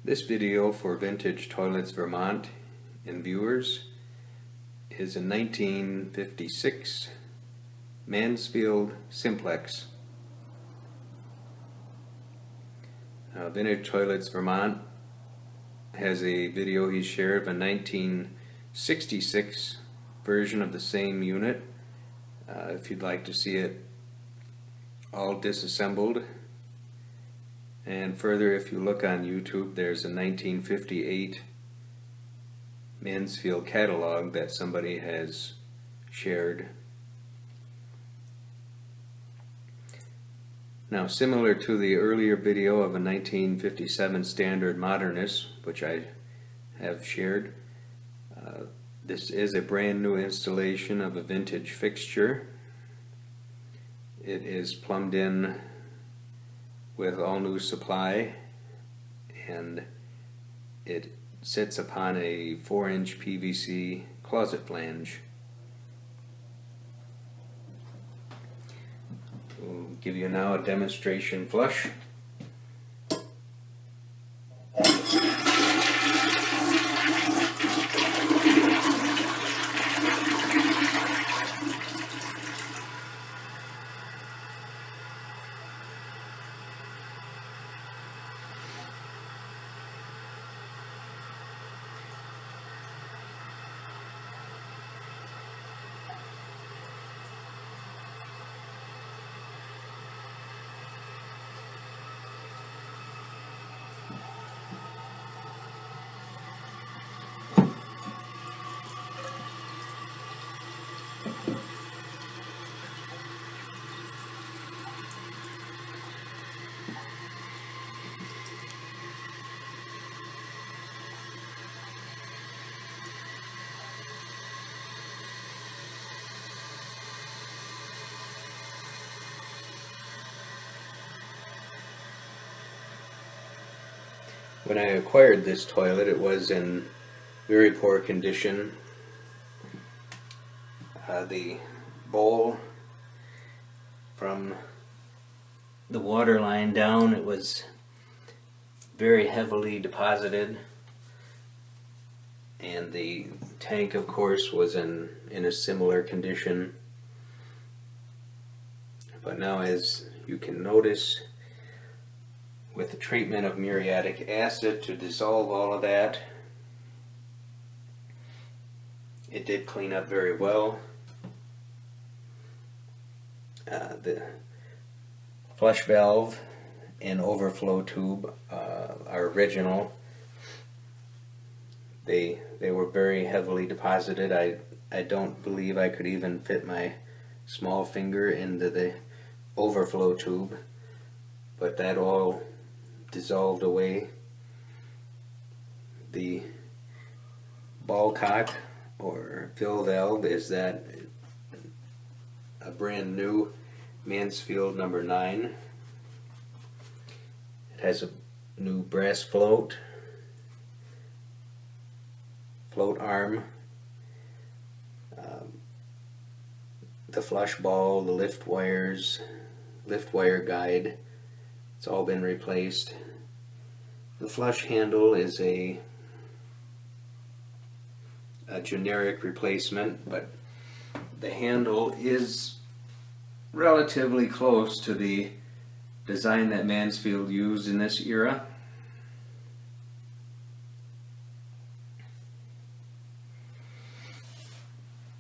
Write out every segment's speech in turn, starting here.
This video for Vintage Toilets Vermont and viewers is a 1956 Mansfield Simplex. Vintage Toilets Vermont has a video he shared of a 1966 version of the same unit. If you'd like to see it all disassembled. And further, if you look on YouTube, there's a 1958 Mansfield catalog that somebody has shared. Now, similar to the earlier video of a 1957 Standard Modernist, which I have shared, this is a brand new installation of a vintage fixture. It is plumbed in with all new supply, and it sits upon a 4-inch PVC closet flange. We'll give you now a demonstration flush. When I acquired this toilet, it was in very poor condition. The bowl from the water line down, it was very heavily deposited, and the tank, of course, was in a similar condition. But now, as you can notice, with the treatment of muriatic acid to dissolve all of that, it did clean up very well. The flush valve and overflow tube are original. They were very heavily deposited. I don't believe I could even fit my small finger into the overflow tube, but that all dissolved away. The ball cock or fill valve is that a brand new Mansfield number 9. It has a new brass float arm, the flush ball, the lift wire guide. It's all been replaced. The flush handle is a generic replacement, but the handle is relatively close to the design that Mansfield used in this era.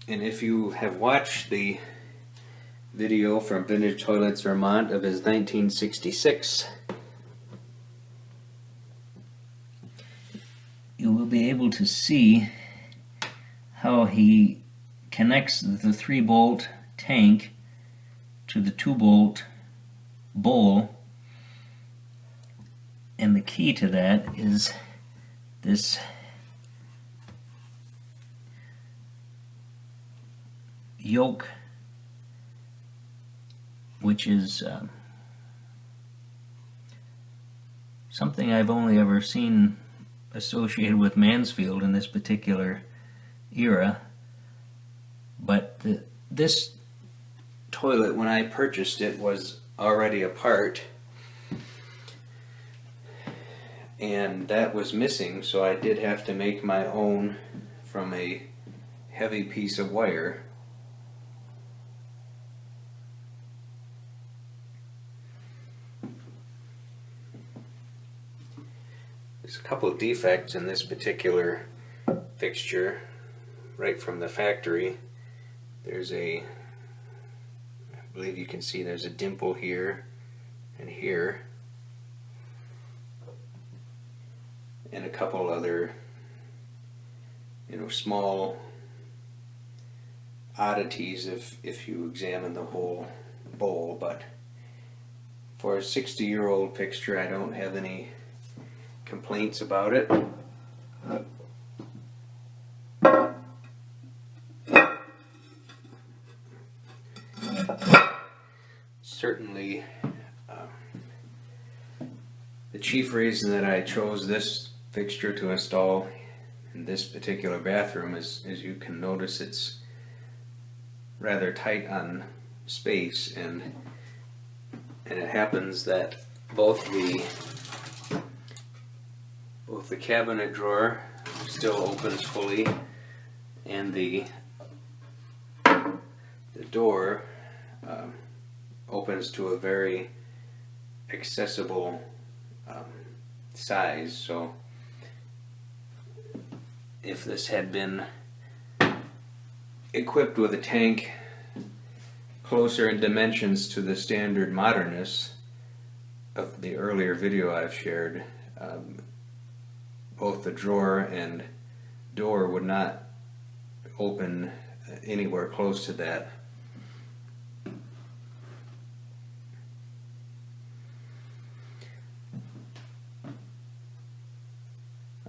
And if you have watched the video from Vintage Toilets Vermont of his 1966, you will be able to see how he connects the 3-bolt tank to the 2-bolt bowl, and the key to that is this yoke, which is something I've only ever seen associated with Mansfield in this particular era. But this toilet, when I purchased it, was already apart, and that was missing, so I did have to make my own from a heavy piece of wire. There's a couple of defects in this particular fixture right from the factory. There's I believe you can see there's a dimple here and here, and a couple other, small oddities if you examine the whole bowl. But for a 60-year-old fixture, I don't have any complaints about it. Certainly, the chief reason that I chose this fixture to install in this particular bathroom is, as you can notice, it's rather tight on space, and it happens that both the cabinet drawer still opens fully, and the door opens to a very accessible size. So if this had been equipped with a tank closer in dimensions to the standard modernness of the earlier video I've shared, both the drawer and door would not open anywhere close to that.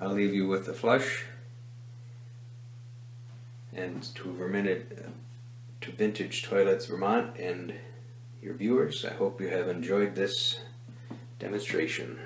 I'll leave you with the flush, and to Vintage Toilets Vermont and your viewers, I hope you have enjoyed this demonstration.